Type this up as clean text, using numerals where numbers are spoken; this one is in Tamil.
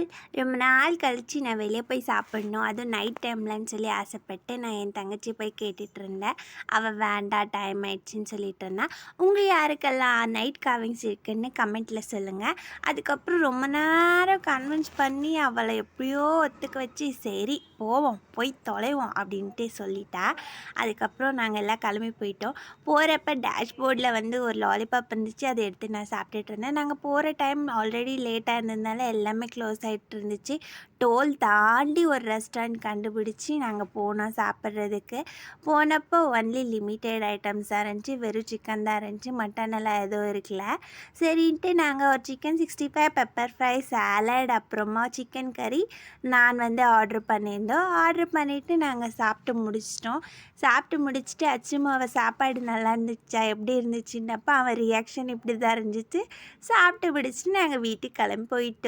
நாள் ரொம்ப நாள் கழித்து நான் வெளியே போய் சாப்பிட்ணும், அதுவும் நைட் டைம்லன்னு சொல்லி ஆசைப்பட்டு நான் என் தங்கச்சி போய் கேட்டுட்டு இருந்தேன். அவள் வேண்டாம் டைம் ஆயிடுச்சுன்னு சொல்லிட்டு இருந்தான். உங்கள் யாருக்கெல்லாம் நைட் காவிங்ஸ் இருக்குன்னு கமெண்ட்டில் சொல்லுங்கள். அதுக்கப்புறம் ரொம்ப நேரம் கன்வின்ஸ் பண்ணி அவளை எப்படியோ ஒத்துக்க வச்சு சரி போவோம் போய் தொலைவோம் அப்படின்ட்டு சொல்லிட்டா. அதுக்கப்புறம் நாங்கள் எல்லாம் கிளம்பி போயிட்டோம். போகிறப்ப டேஷ்போர்டில் வந்து ஒரு லாலிபாப் இருந்துச்சு, அதை எடுத்து நான் சாப்பிட்டுட்டு இருந்தேன். நாங்கள் போகிற டைம் ஆல்ரெடி லேட்டாக இருந்ததுனால எல்லாமே க்ளோஸ் ஆகிட்டு இருந்துச்சு. டோல் தாண்டி ஒரு ரெஸ்டாரண்ட் கண்டுபிடிச்சி நாங்கள் போனோம் சாப்பிட்றதுக்கு. போனப்போ ஒன்லி லிமிட்டெட் ஐட்டம்ஸாக இருந்துச்சு, வெறும் சிக்கன் தான் இருந்துச்சு, மட்டன் எல்லாம் எதுவும் இருக்கல. சரின்ட்டு நாங்கள் ஒரு சிக்கன் 65 பெப்பர் ஃப்ரை சாலட் அப்புறமா சிக்கன் கறி நான் வந்து ஆர்டர் பண்ணியிருந்தோம். ஆர்டர் பண்ணிவிட்டு நாங்கள் சாப்பிட்டு முடிச்சிட்டோம். சாப்பிட்டு முடிச்சுட்டு அச்சுமாவை சாப்பாடு நல்லா இருந்துச்சா எப்படி இருந்துச்சுன்னப்போ அவன் ரியாக்ஷன் இப்படி தான் இருந்துச்சு. சாப்பிட்டு முடிச்சுட்டு நாங்கள் வீட்டுக்கு கிளம்பி போயிட்டோம்.